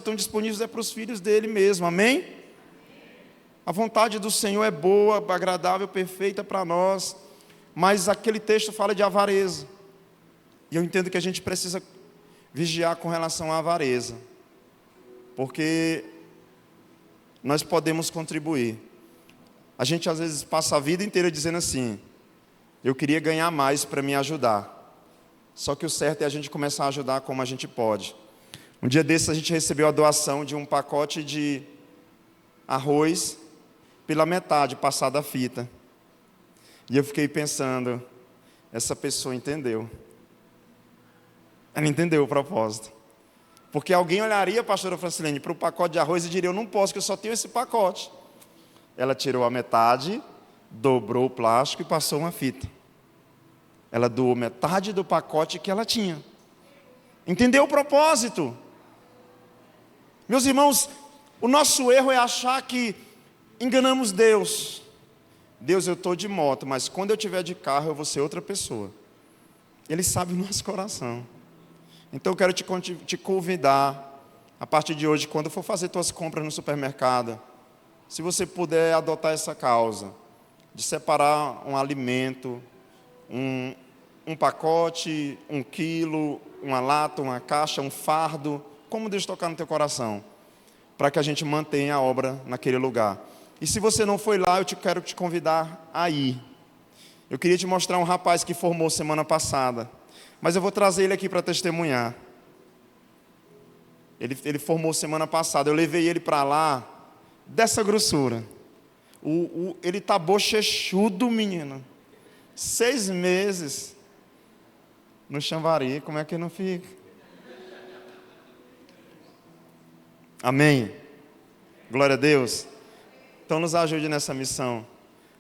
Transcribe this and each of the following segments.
estão disponíveis para os filhos dele mesmo, amém? A vontade do Senhor é boa, agradável, perfeita para nós, mas aquele texto fala de avareza, e eu entendo que a gente precisa vigiar com relação à avareza, porque nós podemos contribuir. A gente às vezes passa a vida inteira dizendo assim: eu queria ganhar mais para me ajudar. Só que o certo é a gente começar a ajudar como a gente pode. Um dia desses a gente recebeu a doação de um pacote de arroz pela metade, passada a fita. E eu fiquei pensando, essa pessoa entendeu. Ela entendeu o propósito. Porque alguém olharia, pastora Francilene, para o pacote de arroz e diria: eu não posso, que eu só tenho esse pacote. Ela tirou a metade, dobrou o plástico e passou uma fita. Ela doou metade do pacote que ela tinha. Entendeu o propósito? Meus irmãos, o nosso erro é achar que enganamos Deus. Deus, eu estou de moto, mas quando eu estiver de carro eu vou ser outra pessoa. Ele sabe o nosso coração. Então eu quero te convidar, a partir de hoje, quando for fazer tuas compras no supermercado, se você puder adotar essa causa, de separar um alimento, um pacote, 1 quilo, uma lata, uma caixa, um fardo, como Deus tocar no teu coração, para que a gente mantenha a obra naquele lugar. E se você não foi lá, quero te convidar a ir. Eu queria te mostrar um rapaz que formou semana passada, mas eu vou trazer ele aqui para testemunhar. Ele formou semana passada, eu levei ele para lá, dessa grossura. Ele está bochechudo, menino. 6 meses no Xamvari, como é que não fica? Amém? Glória a Deus. Então nos ajude nessa missão.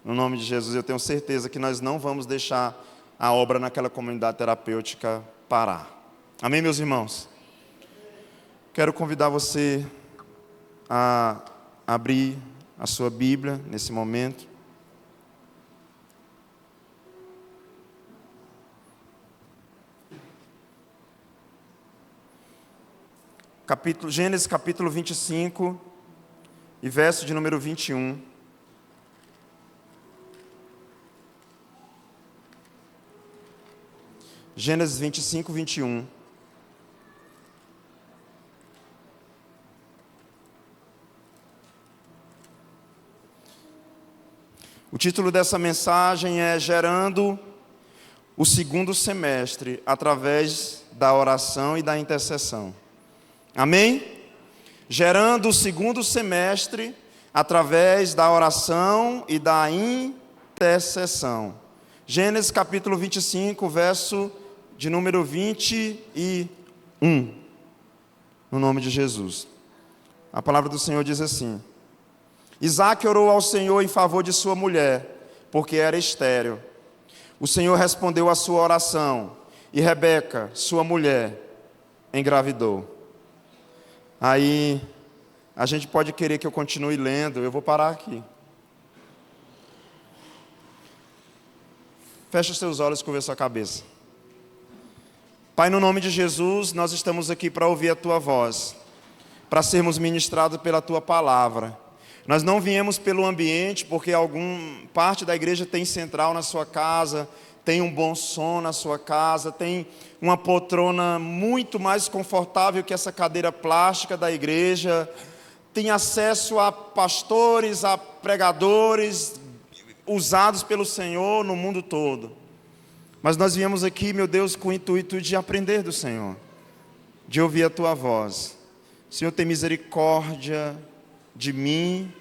No nome de Jesus, eu tenho certeza que nós não vamos deixar a obra naquela comunidade terapêutica parar. Amém, meus irmãos? Quero convidar você a abrir a sua Bíblia nesse momento. Gênesis capítulo 25 e verso de número 21. Gênesis 25, 21. O título dessa mensagem é Gerando o segundo semestre através da oração e da intercessão. Amém? Gerando o segundo semestre através da oração e da intercessão. Gênesis capítulo 25, verso de número 21. No nome de Jesus. A palavra do Senhor diz assim: Isaque orou ao Senhor em favor de sua mulher, porque era estéril. O Senhor respondeu à sua oração, e Rebeca, sua mulher, engravidou. Aí, a gente pode querer que eu continue lendo, eu vou parar aqui. Feche os seus olhos e curva a sua cabeça. Pai, no nome de Jesus, nós estamos aqui para ouvir a Tua voz, para sermos ministrados pela Tua palavra. Nós não viemos pelo ambiente, porque parte da igreja tem central na sua casa, tem um bom som na sua casa, tem uma poltrona muito mais confortável que essa cadeira plástica da igreja, tem acesso a pastores, a pregadores usados pelo Senhor no mundo todo. Mas nós viemos aqui, meu Deus, com o intuito de aprender do Senhor, de ouvir a Tua voz. Senhor, tem misericórdia de mim,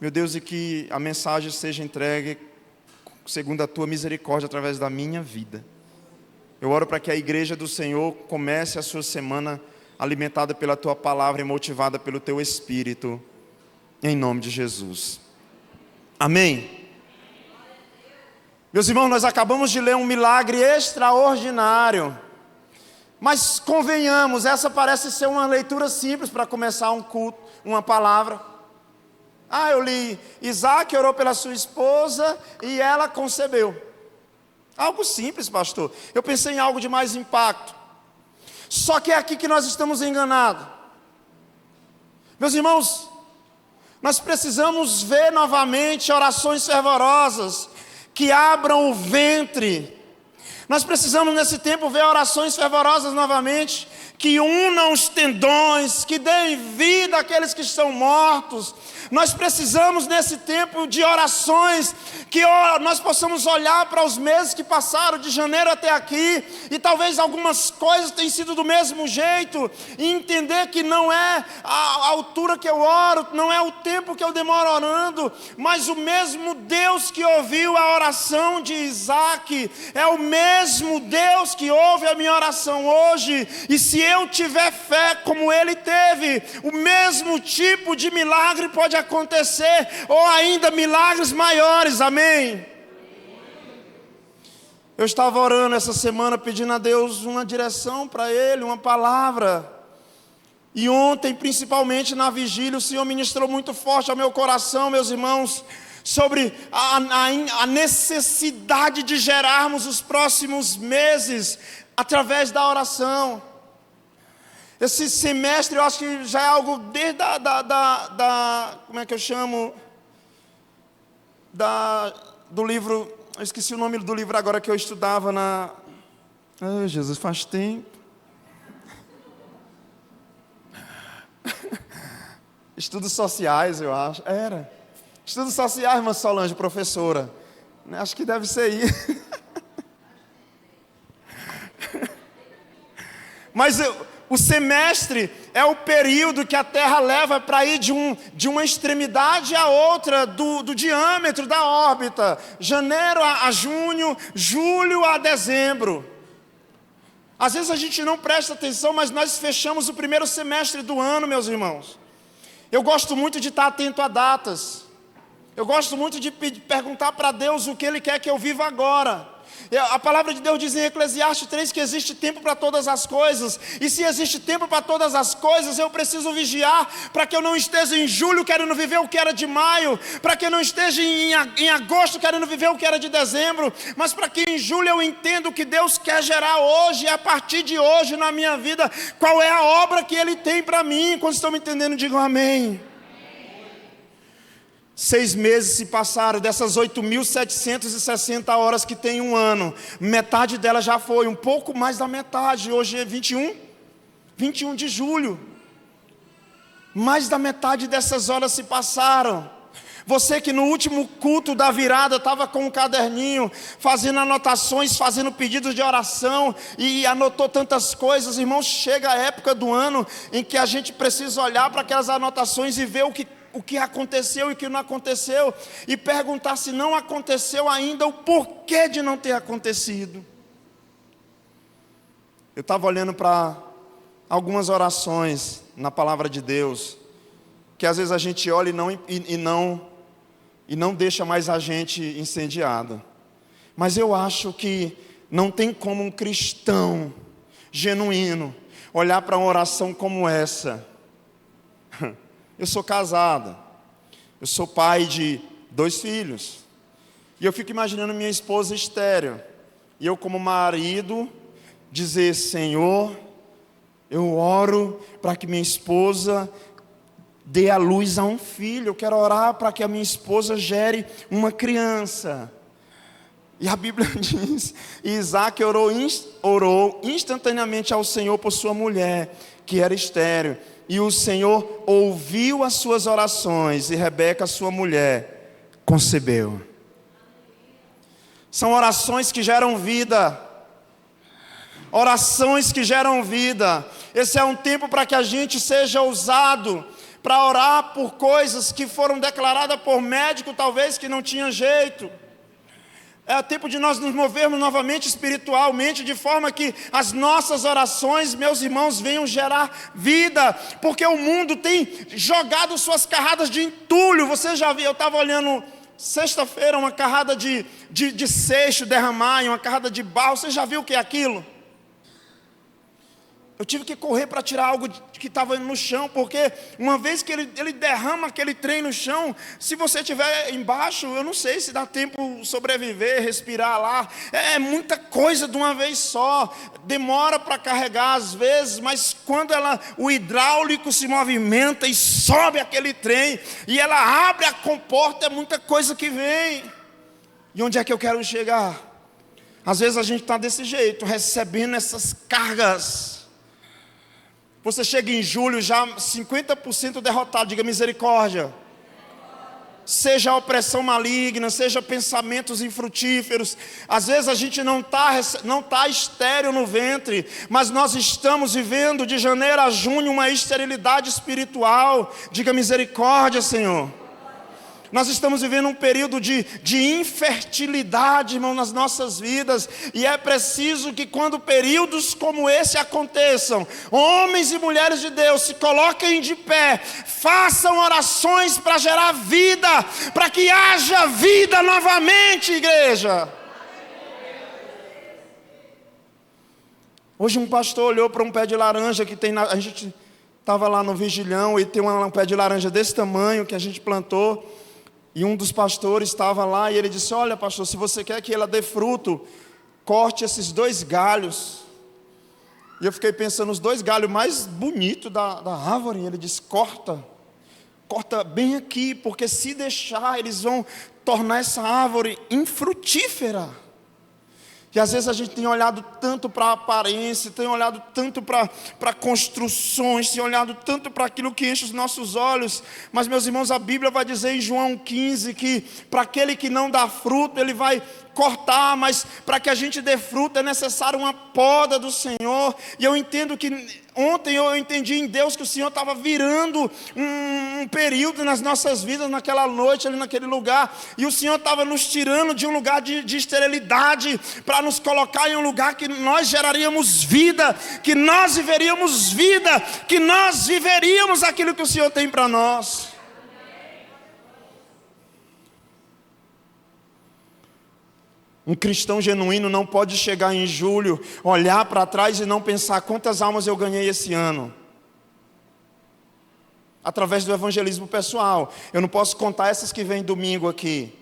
meu Deus, e que a mensagem seja entregue segundo a Tua misericórdia através da minha vida. Eu oro para que a igreja do Senhor comece a sua semana alimentada pela Tua palavra e motivada pelo Teu Espírito, em nome de Jesus. Amém? Meus irmãos, nós acabamos de ler um milagre extraordinário, mas convenhamos, essa parece ser uma leitura simples para começar um culto, uma palavra. Eu li, Isaque orou pela sua esposa e ela concebeu. Algo simples, pastor. Eu pensei em algo de mais impacto. Só que é aqui que nós estamos enganados. Meus irmãos, nós precisamos ver novamente orações fervorosas que abram o ventre. Nós precisamos nesse tempo ver orações fervorosas novamente, que unam os tendões, que deem vida àqueles que estão mortos. Nós precisamos nesse tempo de orações, que nós possamos olhar para os meses que passaram, de janeiro até aqui, e talvez algumas coisas tenham sido do mesmo jeito, e entender que não é a altura que eu oro, não é o tempo que eu demoro orando, mas o mesmo Deus que ouviu a oração de Isaac, é o mesmo Deus que ouve a minha oração hoje, e se eu tiver fé como ele teve, o mesmo tipo de milagre pode acontecer, ou ainda milagres maiores, amém? Eu estava orando essa semana, pedindo a Deus uma direção para Ele, uma palavra, e ontem, principalmente na vigília, o Senhor ministrou muito forte ao meu coração, meus irmãos, sobre a necessidade de gerarmos os próximos meses, através da oração. Esse semestre eu acho que já é algo desde como é que eu chamo? Do livro, eu esqueci o nome do livro agora que eu estudava na... Ai, Jesus, faz tempo. Estudos sociais, eu acho. Era. Estudos sociais, irmã Solange, professora. Acho que deve ser isso. Mas o semestre é o período que a Terra leva para ir de uma extremidade à outra do diâmetro da órbita. Janeiro a junho, julho a dezembro. Às vezes a gente não presta atenção, mas nós fechamos o primeiro semestre do ano, meus irmãos. Eu gosto muito de estar atento a datas. Eu gosto muito de perguntar para Deus o que Ele quer que eu viva agora. A palavra de Deus diz em Eclesiastes 3 que existe tempo para todas as coisas. E se existe tempo para todas as coisas, eu preciso vigiar para que eu não esteja em julho querendo viver o que era de maio, para que eu não esteja em agosto querendo viver o que era de dezembro, mas para que em julho eu entenda o que Deus quer gerar hoje, e a partir de hoje na minha vida, qual é a obra que Ele tem para mim. Quando estão me entendendo, digam amém. 6 meses se passaram, dessas 8.760 horas que tem um ano, metade dela já foi, um pouco mais da metade, hoje é 21 de julho, mais da metade dessas horas se passaram. Você que no último culto da virada estava com um caderninho, fazendo anotações, fazendo pedidos de oração, e anotou tantas coisas, irmãos, chega a época do ano em que a gente precisa olhar para aquelas anotações e ver o que aconteceu e o que não aconteceu, e perguntar se não aconteceu ainda, o porquê de não ter acontecido. Eu estava olhando para algumas orações na palavra de Deus, que às vezes a gente olha e não deixa mais a gente incendiado. Mas eu acho que não tem como um cristão genuíno olhar para uma oração como essa. Eu sou casado, eu sou pai de 2 filhos, e eu fico imaginando minha esposa estéril, e eu como marido, dizer: Senhor, eu oro para que minha esposa dê a luz a um filho, eu quero orar para que a minha esposa gere uma criança. E a Bíblia diz, Isaac orou instantaneamente ao Senhor por sua mulher, que era estéril, e o Senhor ouviu as suas orações, e Rebeca, sua mulher, concebeu. São orações que geram vida. Orações que geram vida. Esse é um tempo para que a gente seja ousado, para orar por coisas que foram declaradas por médico, talvez que não tinha jeito. É o tempo de nós nos movermos novamente espiritualmente, de forma que as nossas orações, meus irmãos, venham gerar vida, porque o mundo tem jogado suas carradas de entulho. Você já viu? Eu estava olhando sexta-feira uma carrada de seixo derramar, uma carrada de barro. Você já viu o que é aquilo? Eu tive que correr para tirar algo que estava no chão, porque uma vez que ele derrama aquele trem no chão, se você estiver embaixo, eu não sei se dá tempo sobreviver, respirar lá. É muita coisa de uma vez só. Demora para carregar às vezes, mas quando o hidráulico se movimenta e sobe aquele trem, e ela abre a comporta, é muita coisa que vem. E onde é que eu quero chegar? Às vezes a gente está desse jeito, recebendo essas cargas. Você chega em julho já 50% derrotado, diga misericórdia. Seja a opressão maligna, seja pensamentos infrutíferos. Às vezes a gente não tá estéril no ventre, mas nós estamos vivendo de janeiro a junho uma esterilidade espiritual. Diga misericórdia, Senhor. Nós estamos vivendo um período de infertilidade, irmão, nas nossas vidas. E é preciso que quando períodos como esse aconteçam, homens e mulheres de Deus se coloquem de pé, façam orações para gerar vida, para que haja vida novamente, igreja. Hoje um pastor olhou para um pé de laranja que tem a gente estava lá no Vigilhão e tem um pé de laranja desse tamanho que a gente plantou. E um dos pastores estava lá e ele disse: olha, pastor, se você quer que ela dê fruto, corte esses 2 galhos. E eu fiquei pensando, os 2 galhos mais bonitos da árvore. E ele disse: corta bem aqui, porque se deixar, eles vão tornar essa árvore infrutífera. E às vezes a gente tem olhado tanto para a aparência, tem olhado tanto para construções, tem olhado tanto para aquilo que enche os nossos olhos. Mas, meus irmãos, a Bíblia vai dizer em João 15 que para aquele que não dá fruto, Ele vai cortar, mas para que a gente dê fruto é necessário uma poda do Senhor. E eu entendo que ontem eu entendi em Deus que o Senhor estava virando um período nas nossas vidas, naquela noite ali naquele lugar, e o Senhor estava nos tirando de um lugar de esterilidade, para nos colocar em um lugar que nós geraríamos vida, que nós viveríamos vida, que nós viveríamos aquilo que o Senhor tem para nós. Um cristão genuíno não pode chegar em julho, olhar para trás e não pensar: quantas almas eu ganhei esse ano? Através do evangelismo pessoal. Eu não posso contar essas que vêm domingo aqui.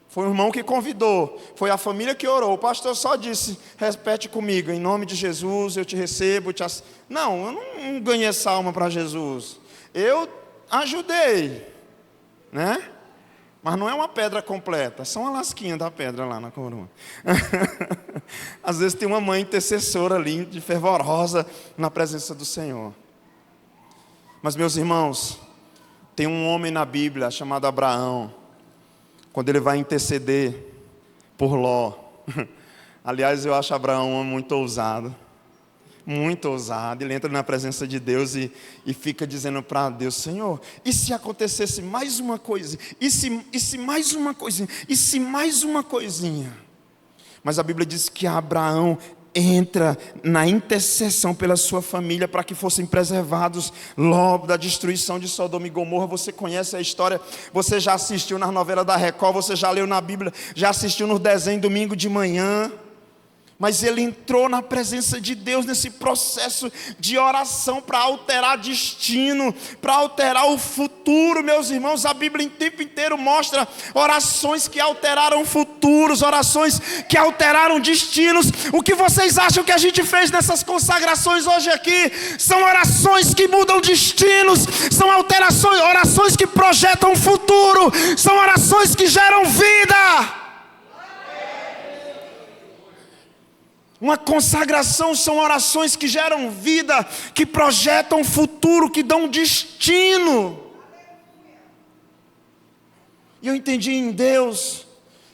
Foi o irmão que convidou, foi a família que orou. O pastor só disse: repete comigo, em nome de Jesus eu te recebo. Não, eu não ganhei essa alma para Jesus. Eu ajudei, né? Mas não é uma pedra completa, só uma lasquinha da pedra lá na coroa. Às vezes tem uma mãe intercessora ali, de fervorosa, na presença do Senhor. Mas, meus irmãos, tem um homem na Bíblia chamado Abraão, quando ele vai interceder por Ló. Aliás, eu acho Abraão um homem muito ousado. Muito ousado. Ele entra na presença de Deus e fica dizendo para Deus: Senhor, e se acontecesse mais uma coisa? E se mais uma coisinha? E se mais uma coisinha? Mas a Bíblia diz que Abraão entra na intercessão pela sua família para que fossem preservados logo da destruição de Sodoma e Gomorra. Você conhece a história, você já assistiu na novela da Record, você já leu na Bíblia, já assistiu no desenho domingo de manhã. Mas ele entrou na presença de Deus nesse processo de oração para alterar destino, para alterar o futuro, meus irmãos. A Bíblia em tempo inteiro mostra orações que alteraram futuros, orações que alteraram destinos. O que vocês acham que a gente fez nessas consagrações hoje aqui? São orações que mudam destinos, são alterações, orações que projetam o futuro, são orações que geram vida. Uma consagração são orações que geram vida, que projetam futuro, que dão destino. E eu entendi em Deus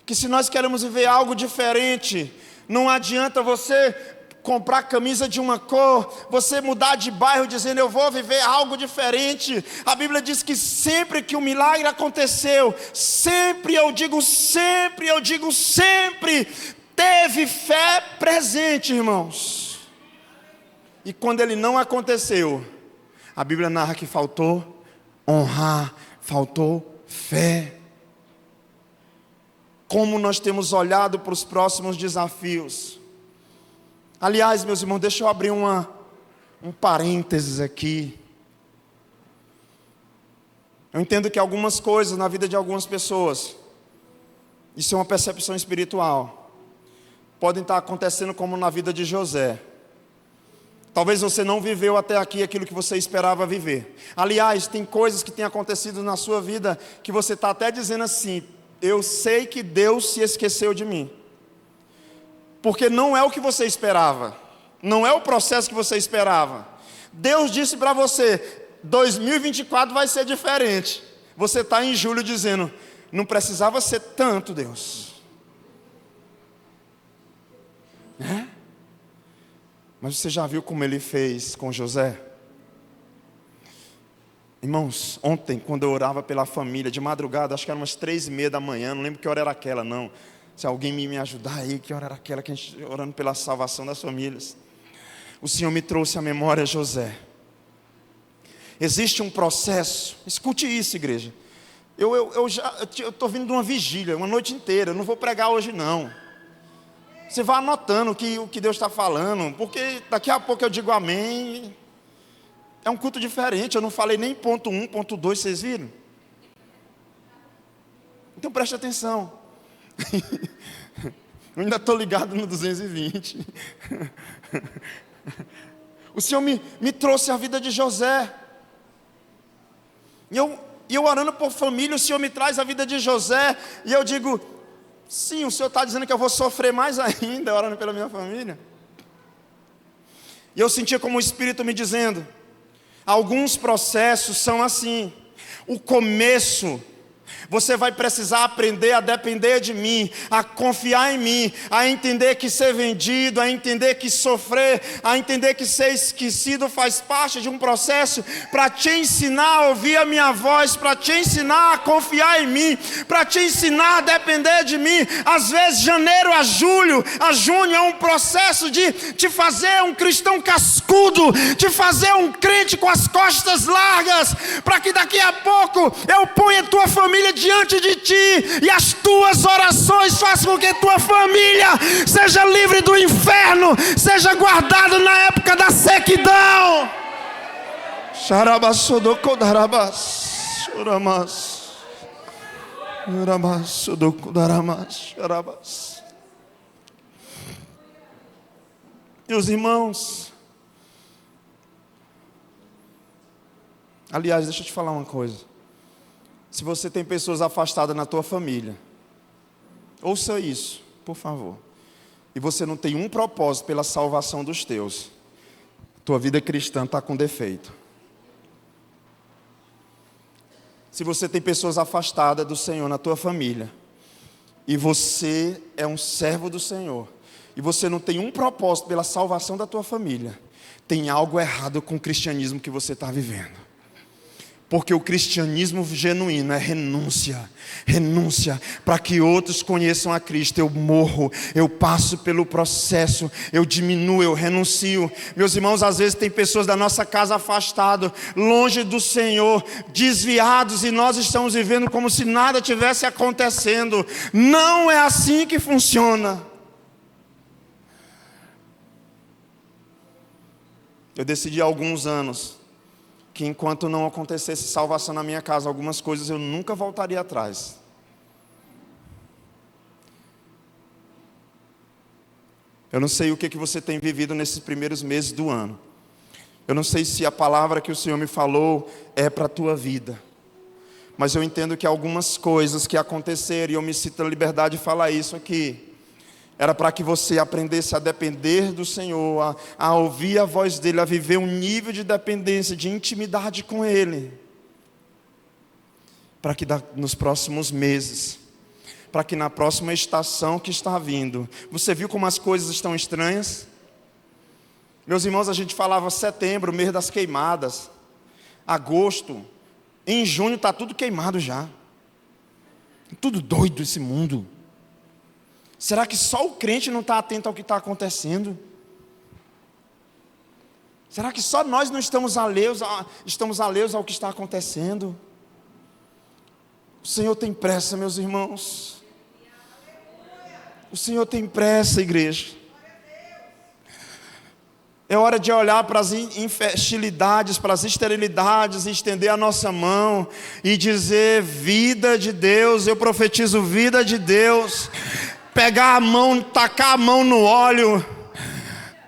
que se nós queremos viver algo diferente, não adianta você comprar camisa de uma cor, você mudar de bairro dizendo: eu vou viver algo diferente. A Bíblia diz que sempre que o milagre aconteceu, sempre, teve fé presente, irmãos. E quando ele não aconteceu, a Bíblia narra que faltou honrar, faltou fé. Como nós temos olhado para os próximos desafios. Aliás, meus irmãos, deixa eu abrir uma um parênteses aqui. Eu entendo que algumas coisas na vida de algumas pessoas, isso é uma percepção espiritual, podem estar acontecendo como na vida de José. Talvez você não viveu até aqui aquilo que você esperava viver. Aliás, tem coisas que têm acontecido na sua vida que você está até dizendo assim: eu sei que Deus se esqueceu de mim. Porque não é o que você esperava, não é o processo que você esperava. Deus disse para você: 2024 vai ser diferente. Você está em julho dizendo: não precisava ser tanto, Deus. Mas você já viu como ele fez com José? Irmãos, ontem quando eu orava pela família, de madrugada, acho que era umas 3:30 da manhã, não lembro que hora era aquela não. Se alguém me ajudar aí, que hora era aquela que a gente orando pela salvação das famílias. O Senhor me trouxe à memória José. Existe um processo, escute isso, igreja. Eu estou vindo de uma vigília, uma noite inteira, eu não vou pregar hoje não. Você vai anotando o que Deus está falando, porque daqui a pouco eu digo amém. É um culto diferente, eu não falei nem ponto 1, ponto 2, vocês viram? Então preste atenção. Eu ainda estou ligado no 220. O Senhor me trouxe a vida de José. E eu orando por família, o Senhor me traz a vida de José. E eu digo: sim, o Senhor está dizendo que eu vou sofrer mais ainda orando pela minha família. E eu sentia como o Espírito me dizendo: alguns processos são assim. O começo, você vai precisar aprender a depender de mim, a confiar em mim, a entender que ser vendido, a entender que sofrer, a entender que ser esquecido faz parte de um processo para te ensinar a ouvir a minha voz, para te ensinar a confiar em mim, para te ensinar a depender de mim. Às vezes, janeiro a junho é um processo de te fazer um cristão cascudo, te fazer um crente com as costas largas, para que daqui a pouco eu ponha a tua família diante de ti, e as tuas orações façam com que tua família seja livre do inferno, seja guardada na época da sequidão. Meus irmãos, aliás, deixa eu te falar uma coisa. Se você tem pessoas afastadas na tua família, ouça isso, por favor. E você não tem um propósito pela salvação dos teus, tua vida cristã está com defeito. Se você tem pessoas afastadas do Senhor na tua família, e você é um servo do Senhor, e você não tem um propósito pela salvação da tua família, tem algo errado com o cristianismo que você está vivendo. Porque o cristianismo genuíno é renúncia para que outros conheçam a Cristo. Eu morro, eu passo pelo processo, eu diminuo, eu renuncio. Meus irmãos, às vezes tem pessoas da nossa casa afastadas, longe do Senhor, desviados, e nós estamos vivendo como se nada tivesse acontecendo. Não é assim que funciona. Eu decidi há alguns anos que enquanto não acontecesse salvação na minha casa, algumas coisas eu nunca voltaria atrás. Eu não sei o que você tem vivido nesses primeiros meses do ano. Eu não sei se a palavra que o Senhor me falou é para a tua vida. Mas eu entendo que algumas coisas que aconteceram, e eu me sinto a liberdade de falar isso aqui, era para que você aprendesse a depender do Senhor, a ouvir a voz dEle, a viver um nível de dependência, de intimidade com Ele. Para que nos próximos meses, para que na próxima estação que está vindo, você viu como as coisas estão estranhas? Meus irmãos, a gente falava setembro, mês das queimadas, agosto, em junho está tudo queimado já. Tudo doido esse mundo. Será que só o crente não está atento ao que está acontecendo? Será que só nós não estamos alheios ao que está acontecendo? O Senhor tem pressa, meus irmãos. O Senhor tem pressa, igreja. É hora de olhar para as infertilidades, para as esterilidades, estender a nossa mão e dizer: vida de Deus, eu profetizo vida de Deus. Pegar a mão, tacar a mão no óleo,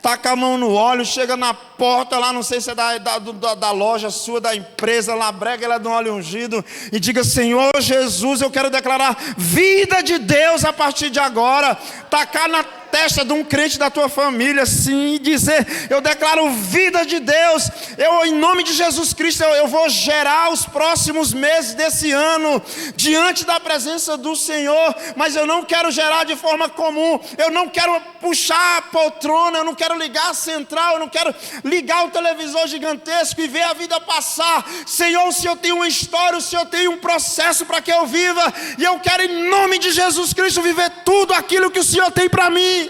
taca a mão no óleo, chega na porta lá, não sei se é da loja sua, da empresa, labrega ela de um óleo ungido, e diga: Senhor Jesus, eu quero declarar vida de Deus a partir de agora. Tacar na testa de um crente da tua família, sim, e dizer: eu declaro vida de Deus, eu, em nome de Jesus Cristo, eu vou gerar os próximos meses desse ano, diante da presença do Senhor, mas eu não quero gerar de forma comum, eu não quero puxar a poltrona, eu não quero ligar a central, eu não quero ligar o televisor gigantesco e ver a vida passar. Senhor, o Senhor tem uma história, o Senhor tem um processo para que eu viva, e eu quero, em nome de Jesus Cristo, viver tudo aquilo que o Senhor tem para mim.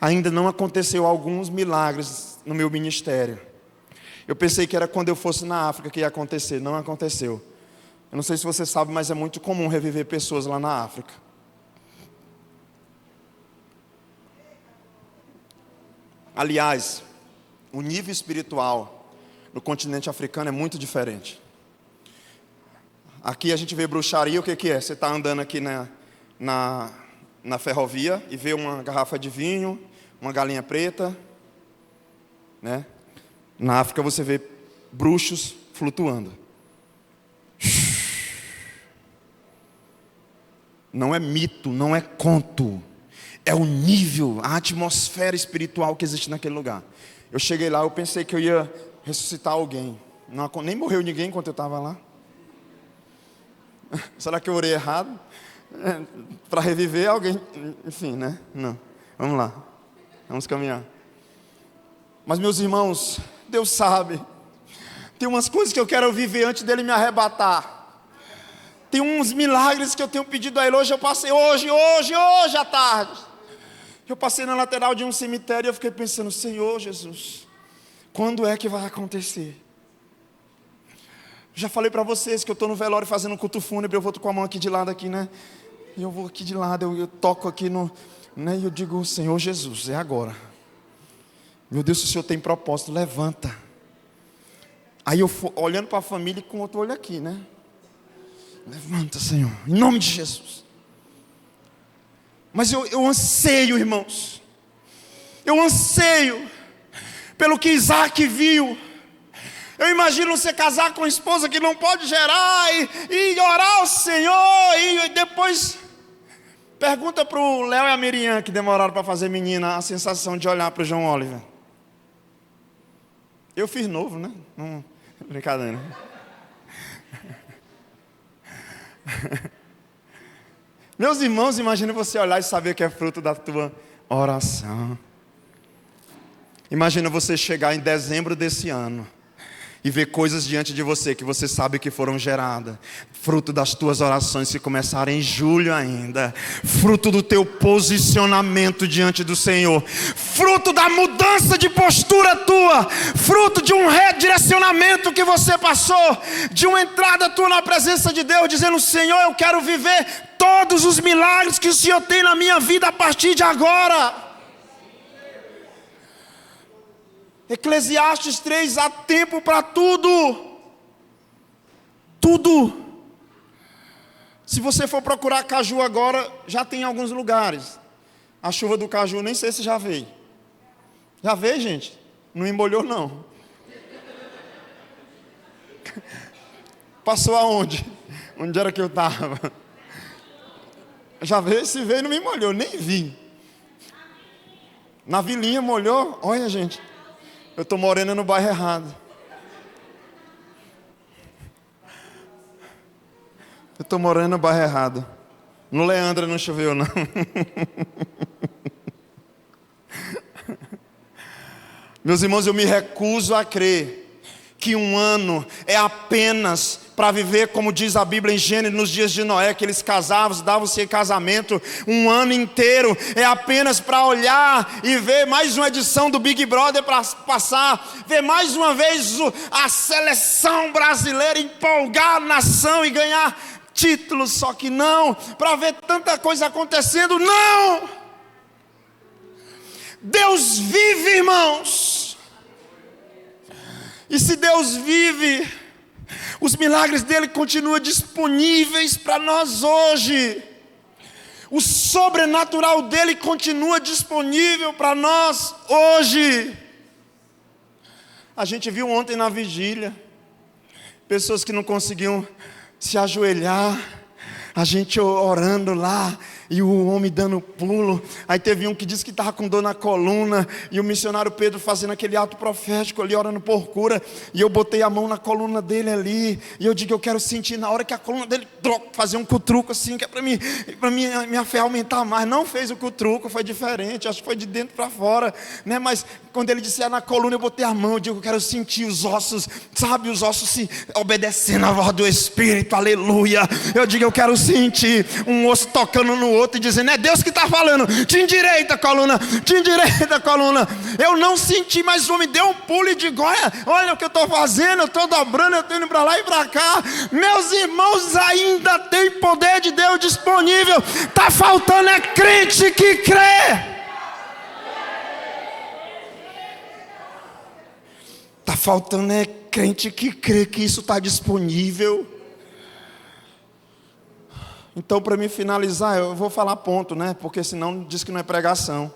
Ainda não aconteceu alguns milagres no meu ministério. Eu pensei que era quando eu fosse na África que ia acontecer, não aconteceu. Eu não sei se você sabe, mas é muito comum reviver pessoas lá na África. Aliás, o nível espiritual no continente africano é muito diferente. Aqui a gente vê bruxaria, o que é? Você está andando aqui na ferrovia e vê uma garrafa de vinho, uma galinha preta, né? Na África você vê bruxos flutuando. Não é mito, não é conto. É o nível, a atmosfera espiritual que existe naquele lugar. Eu cheguei lá, eu pensei que eu ia ressuscitar alguém. Não, nem morreu ninguém enquanto eu estava lá. Será que eu orei errado? Para reviver alguém? Enfim, né? Não. Vamos lá. Vamos caminhar. Mas, meus irmãos, Deus sabe. Tem umas coisas que eu quero viver antes dele me arrebatar. Tem uns milagres que eu tenho pedido a ele. Hoje eu passei, hoje à tarde. Eu passei na lateral de um cemitério e eu fiquei pensando: Senhor Jesus, quando é que vai acontecer? Já falei para vocês que eu estou no velório fazendo um culto fúnebre. Eu vou com a mão aqui de lado, aqui, né? E eu vou aqui de lado, eu toco aqui no... Né? E eu digo: Senhor Jesus, é agora. Meu Deus, se o Senhor tem propósito, levanta. Aí eu olhando para a família com outro olho aqui, né? Levanta, Senhor, em nome de Jesus. Mas eu anseio, irmãos. Eu anseio pelo que Isaac viu. Eu imagino você casar com uma esposa que não pode gerar e orar ao Senhor, e depois pergunta para o Léo e a Miriam, que demoraram para fazer menina, a sensação de olhar para o João Oliver. Eu fiz novo, né? Não, brincadeira. Meus irmãos, imagine você olhar e saber que é fruto da tua oração. Imagina você chegar em dezembro desse ano e ver coisas diante de você que você sabe que foram geradas, fruto das tuas orações que começaram em julho ainda, fruto do teu posicionamento diante do Senhor, fruto da mudança de postura tua, fruto de um redirecionamento que você passou, de uma entrada tua na presença de Deus, dizendo: Senhor, eu quero viver todos os milagres que o Senhor tem na minha vida a partir de agora. Eclesiastes 3, há tempo para tudo. Tudo. Se você for procurar caju agora, já tem em alguns lugares. A chuva do caju, nem sei se já veio. Já veio, gente? Não embolhou, não. Passou aonde? Onde era que eu estava? Já veio, se veio, não me molhou, nem vi. Na vilinha molhou, olha, gente. Eu estou morando no bairro errado. Eu estou morando no bairro errado. No Leandra não choveu, não. Meus irmãos, eu me recuso a crer que um ano é apenas para viver, como diz a Bíblia em Gênesis, nos dias de Noé, que eles casavam, davam-se em casamento. Um ano inteiro é apenas para olhar e ver mais uma edição do Big Brother para passar, ver mais uma vez a seleção brasileira empolgar a nação e ganhar títulos, só que não, para ver tanta coisa acontecendo, não. Deus vive, irmãos. E se Deus vive, os milagres dele continuam disponíveis para nós hoje. O sobrenatural dele continua disponível para nós hoje. A gente viu ontem na vigília, pessoas que não conseguiam se ajoelhar, a gente orando lá, e o homem dando pulo. Aí teve um que disse que estava com dor na coluna, e o missionário Pedro fazendo aquele ato profético ali, orando por cura, e eu botei a mão na coluna dele ali, e eu digo, eu quero sentir na hora que a coluna dele fazer um cutruco assim, que é para mim, minha fé aumentar mais. Não fez o cutruco, foi diferente, acho que foi de dentro para fora, né? Mas quando ele disse na coluna, eu botei a mão, eu digo, eu quero sentir os ossos, sabe, os ossos se obedecendo à voz do Espírito, aleluia. Eu digo, eu quero sentir um osso tocando no outro e dizendo, é Deus que está falando, te endireita a coluna, te endireita a coluna. Eu não senti, mas o homem deu um pulo e digo, olha o que eu estou fazendo, eu estou dobrando, eu estou indo para lá e para cá. Meus irmãos, ainda tem poder de Deus disponível. Está faltando é crente que crê. Está faltando é crente que crê que isso está disponível. Então, para me finalizar, eu vou falar ponto, né? Porque senão diz que não é pregação.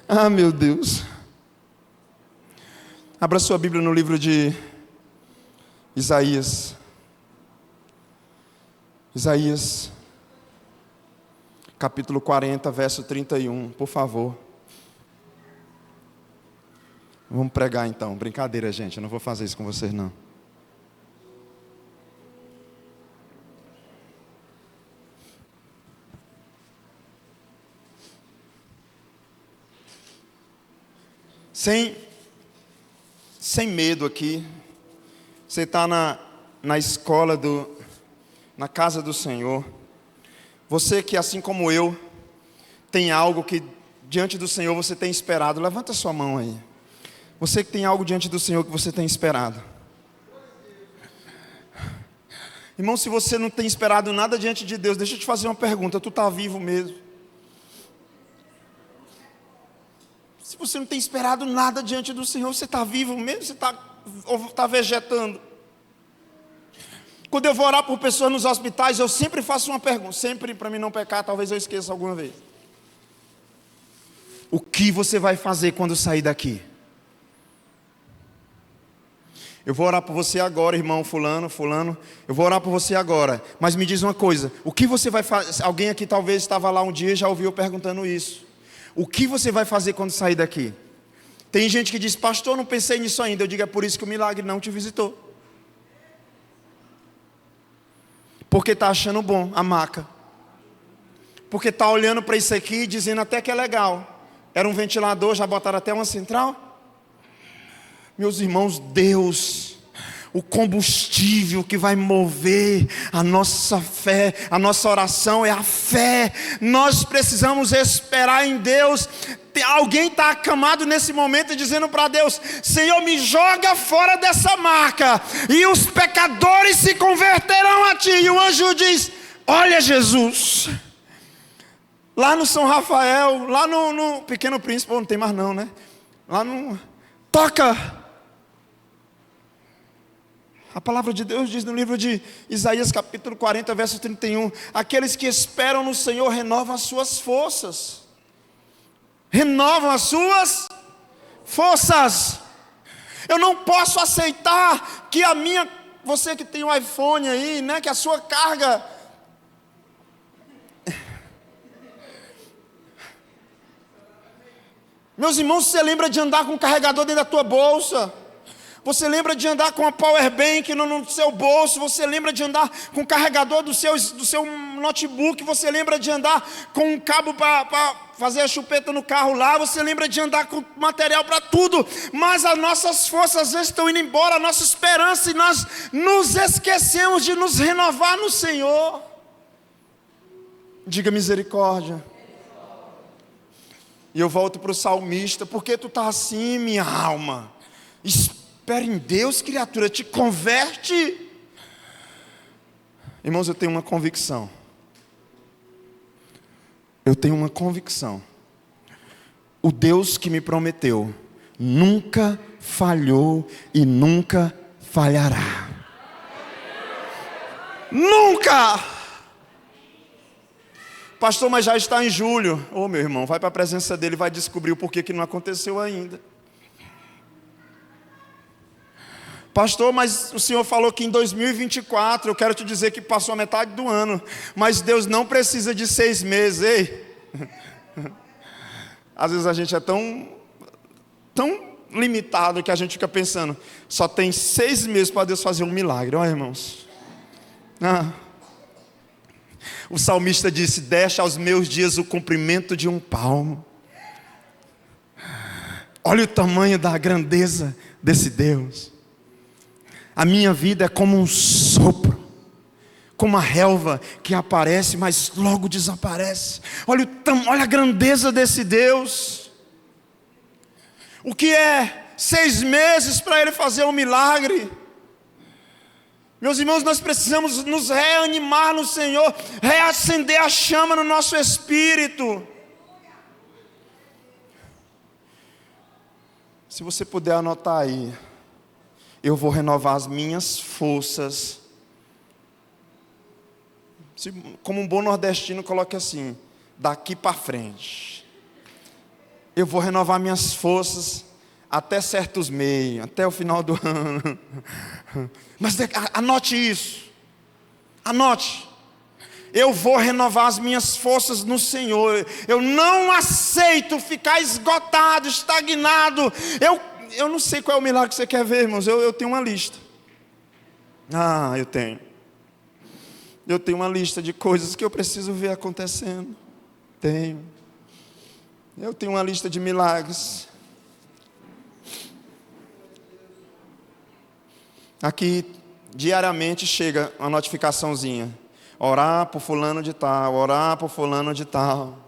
Ah, meu Deus. Abra sua Bíblia no livro de Isaías. Isaías, capítulo 40, verso 31, por favor. Vamos pregar então. Brincadeira, gente, eu não vou fazer isso com vocês, não. Sem medo aqui. Você está na escola, na casa do Senhor. Você que, assim como eu, tem algo que diante do Senhor você tem esperado. Levanta sua mão aí. Você que tem algo diante do Senhor que você tem esperado. Irmão, se você não tem esperado nada diante de Deus, deixa eu te fazer uma pergunta. Tu está vivo mesmo? Se você não tem esperado nada diante do Senhor, você está vivo mesmo? Você está vegetando? Quando eu vou orar por pessoas nos hospitais, eu sempre faço uma pergunta. Sempre, para mim não pecar, talvez eu esqueça alguma vez. O que você vai fazer quando sair daqui? Eu vou orar por você agora, irmão fulano. Eu vou orar por você agora. Mas me diz uma coisa. O que você vai fazer? Alguém aqui talvez estava lá um dia e já ouviu eu perguntando isso. O que você vai fazer quando sair daqui? Tem gente que diz, pastor, não pensei nisso ainda. Eu digo, é por isso que o milagre não te visitou. Porque está achando bom a maca. Porque está olhando para isso aqui e dizendo até que é legal. Era um ventilador, já botaram até uma central. Meus irmãos, Deus, o combustível que vai mover a nossa fé, a nossa oração é a fé. Nós precisamos esperar em Deus. Alguém está acamado nesse momento dizendo para Deus, Senhor, me joga fora dessa marca, e os pecadores se converterão a Ti. E o anjo diz, olha Jesus, lá no São Rafael, lá no Pequeno Príncipe, não tem mais não, né? Lá no... Toca! A palavra de Deus diz no livro de Isaías capítulo 40, verso 31, aqueles que esperam no Senhor renovam as suas forças. Renovam as suas forças. Eu não posso aceitar que você que tem um iPhone aí, né, que a sua carga... Meus irmãos, você lembra de andar com um carregador dentro da tua bolsa? Você lembra de andar com a power bank no seu bolso? Você lembra de andar com o carregador do seu notebook? Você lembra de andar com um cabo para fazer a chupeta no carro lá? Você lembra de andar com material para tudo? Mas as nossas forças às vezes estão indo embora, a nossa esperança, e nós nos esquecemos de nos renovar no Senhor. Diga misericórdia. E eu volto para o salmista. Por que tu está assim, minha alma? Espera em Deus, criatura, te converte. Irmãos, eu tenho uma convicção. Eu tenho uma convicção. O Deus que me prometeu nunca falhou e nunca falhará. Nunca! Pastor, mas já está em julho. Ô, meu irmão, vai para a presença dele e vai descobrir o porquê que não aconteceu ainda. Pastor, mas o Senhor falou que em 2024, eu quero te dizer que passou a metade do ano, mas Deus não precisa de 6 meses, ei. Às vezes a gente é tão limitado que a gente fica pensando, só tem 6 meses para Deus fazer um milagre. Olha, irmãos. O salmista disse, deixa aos meus dias o comprimento de um palmo. Olha o tamanho da grandeza desse Deus. A minha vida é como um sopro, como uma relva que aparece, mas logo desaparece. Olha a grandeza desse Deus. O que é 6 meses para Ele fazer um milagre? Meus irmãos, nós precisamos nos reanimar no Senhor, reacender a chama no nosso espírito. Se você puder anotar aí, eu vou renovar as minhas forças. Como um bom nordestino, coloque assim, daqui para frente. Eu vou renovar minhas forças até certos meios, até o final do ano. Mas anote isso. Anote. Eu vou renovar as minhas forças no Senhor. Eu não aceito ficar esgotado, estagnado. Eu não sei qual é o milagre que você quer ver, irmãos. Eu tenho uma lista. Eu tenho. Eu tenho uma lista de coisas que eu preciso ver acontecendo. Tenho. Eu tenho uma lista de milagres. Aqui, diariamente, chega uma notificaçãozinha. Orar por fulano de tal, orar por fulano de tal.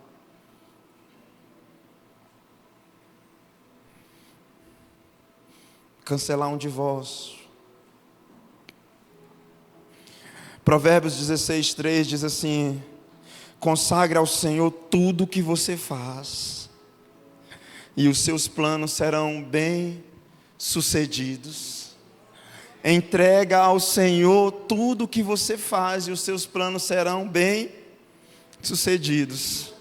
Cancelar um divórcio. Provérbios 16:3 diz assim: consagre ao Senhor tudo o que você faz, e os seus planos serão bem sucedidos. Entrega ao Senhor tudo o que você faz, e os seus planos serão bem sucedidos.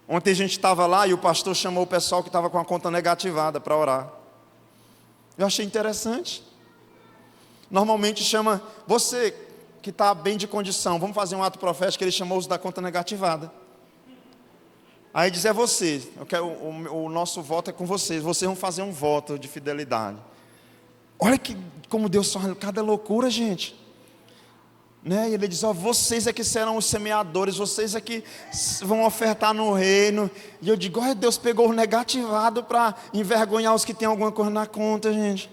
Ontem a gente estava lá e o pastor chamou o pessoal que estava com a conta negativada para orar. Eu achei interessante. Normalmente chama você que está bem de condição, vamos fazer um ato profético. Ele chamou os da conta negativada. Aí diz, é você, o nosso voto é com vocês vão fazer um voto de fidelidade. Olha como Deus faz cada loucura, gente. Né? E ele diz, vocês é que serão os semeadores, vocês é que vão ofertar no reino. E eu digo, Deus pegou o negativado para envergonhar os que têm alguma coisa na conta, gente.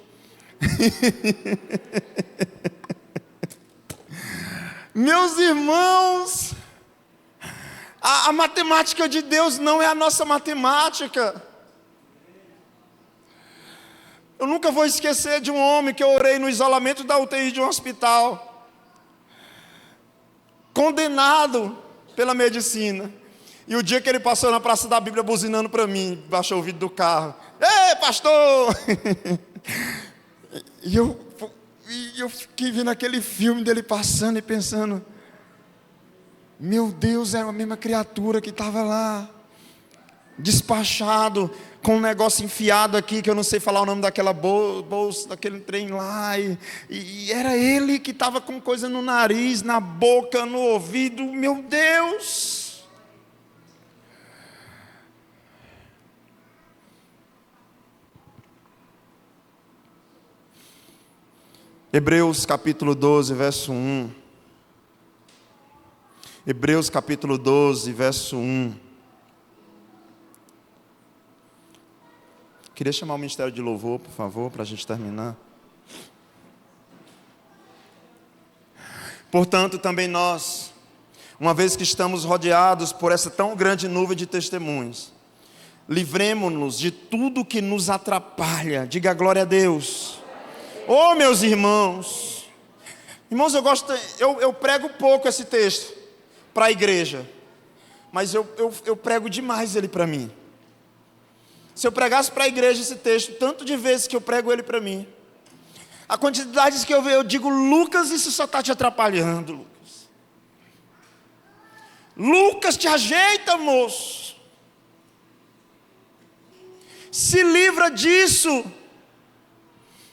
Meus irmãos, a matemática de Deus não é a nossa matemática. Eu nunca vou esquecer de um homem que eu orei no isolamento da UTI de um hospital, condenado pela medicina. E o dia que ele passou na Praça da Bíblia buzinando para mim, baixou o vidro do carro, ei, pastor! E eu fiquei vendo aquele filme dele passando e pensando, meu Deus, era a mesma criatura que estava lá, despachado, com um negócio enfiado aqui, que eu não sei falar o nome daquela bolsa, daquele trem lá, e era ele que estava com coisa no nariz, na boca, no ouvido. Meu Deus! Hebreus capítulo 12, verso 1. Hebreus capítulo 12, verso 1. Queria chamar o Ministério de Louvor, por favor, para a gente terminar. Portanto, também nós, uma vez que estamos rodeados por essa tão grande nuvem de testemunhos, Livremo-nos de tudo que nos atrapalha. Diga glória a Deus. Oh, meus irmãos. Irmãos, eu prego pouco esse texto para a igreja, mas eu prego demais ele para mim. Se eu pregasse para a igreja esse texto, tanto de vezes que eu prego ele para mim, a quantidade que eu digo, Lucas, isso só está te atrapalhando, Lucas. Lucas, te ajeita, moço. Se livra disso.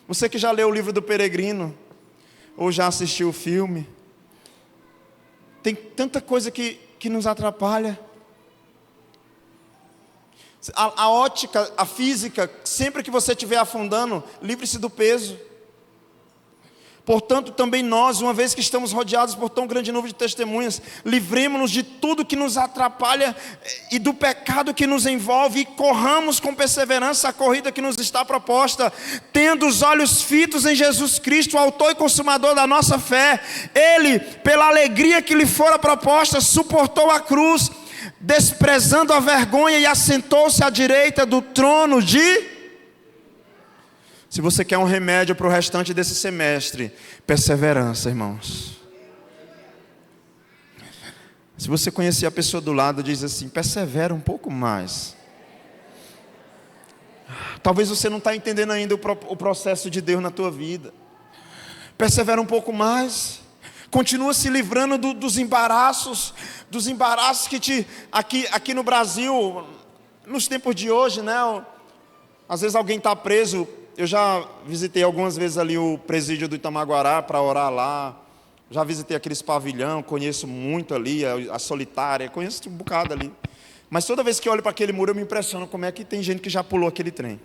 Você que já leu o livro do Peregrino, ou já assistiu o filme, tem tanta coisa que nos atrapalha. A ótica, a física, sempre que você estiver afundando, livre-se do peso. Portanto, também nós, uma vez que estamos rodeados por tão grande número de testemunhas, livremos-nos de tudo que nos atrapalha e do pecado que nos envolve, e corramos com perseverança a corrida que nos está proposta, tendo os olhos fitos em Jesus Cristo, o autor e consumador da nossa fé. Ele, pela alegria que lhe fora proposta, suportou a cruz, desprezando a vergonha, e assentou-se à direita do trono de... Se você quer um remédio para o restante desse semestre, perseverança, irmãos. Se você conhecer a pessoa do lado, diz assim: persevera um pouco mais. Talvez você não está entendendo ainda o processo de Deus na tua vida. Persevera um pouco mais. Continua se livrando dos embaraços que aqui no Brasil, nos tempos de hoje, né? Às vezes alguém está preso. Eu já visitei algumas vezes ali o presídio do Itamaguará para orar lá. Já visitei aqueles pavilhão, conheço muito ali, a Solitária, conheço um bocado ali. Mas toda vez que eu olho para aquele muro, eu me impressiono como é que tem gente que já pulou aquele trem.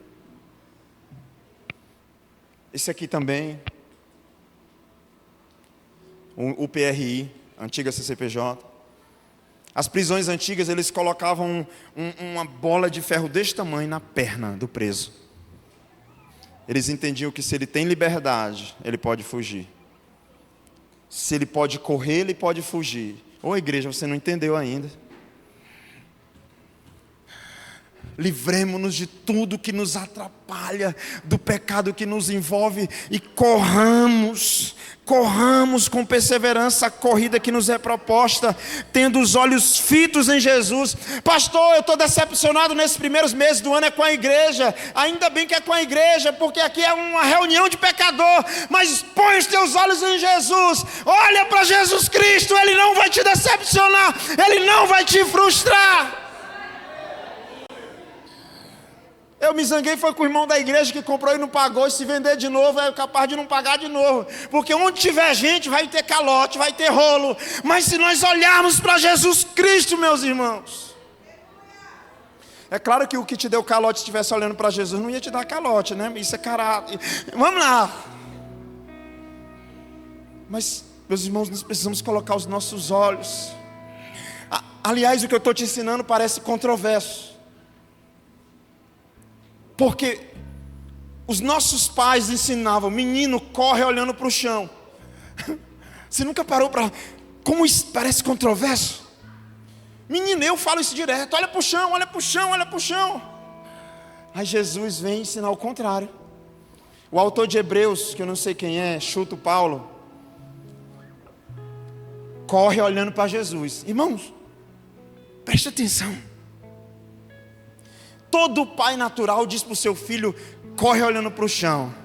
Esse aqui também, o PRI, antiga CCPJ. As prisões antigas, eles colocavam uma bola de ferro deste tamanho na perna do preso. Eles entendiam que se ele tem liberdade, ele pode fugir. Se ele pode correr, ele pode fugir. Ô igreja, você não entendeu ainda. Livremos-nos de tudo que nos atrapalha, do pecado que nos envolve, e corramos com perseverança a corrida que nos é proposta, tendo os olhos fitos em Jesus. Pastor, eu estou decepcionado nesses primeiros meses do ano, é com a igreja. Ainda bem que é com a igreja, porque aqui é uma reunião de pecador. Mas põe os teus olhos em Jesus, olha para Jesus Cristo, Ele não vai te decepcionar, Ele não vai te frustrar. Eu me zanguei, foi com o irmão da igreja que comprou e não pagou, e se vender de novo é capaz de não pagar de novo, porque onde tiver gente vai ter calote, vai ter rolo. Mas se nós olharmos para Jesus Cristo, meus irmãos, é claro que o que te deu calote, se estivesse olhando para Jesus, não ia te dar calote, né? Isso é caráter. Vamos lá. Mas, meus irmãos, nós precisamos colocar os nossos olhos. Aliás, o que eu estou te ensinando parece controverso, porque os nossos pais ensinavam: menino, corre olhando para o chão. Você nunca parou para... Como isso parece controverso? Menino, eu falo isso direto: olha para o chão, olha para o chão, olha para o chão. Aí Jesus vem ensinar o contrário. O autor de Hebreus, que eu não sei quem é, chuta o Paulo, corre olhando para Jesus. Irmãos, preste atenção. Todo pai natural diz para o seu filho: corre olhando para o chão.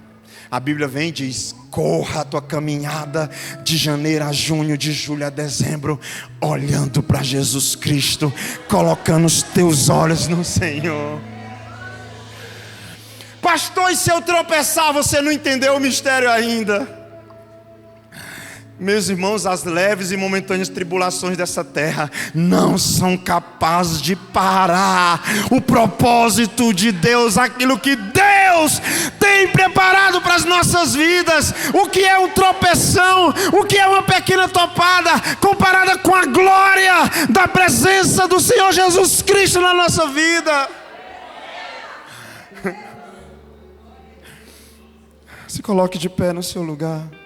A Bíblia vem e diz: corra a tua caminhada de janeiro a junho, de julho a dezembro, olhando para Jesus Cristo, colocando os teus olhos no Senhor. Pastor, e se eu tropeçar? Você não entendeu o mistério ainda. Meus irmãos, as leves e momentâneas tribulações dessa terra não são capazes de parar o propósito de Deus, aquilo que Deus tem preparado para as nossas vidas. O que é um tropeção, o que é uma pequena topada, comparada com a glória da presença do Senhor Jesus Cristo na nossa vida. Se coloque de pé no seu lugar.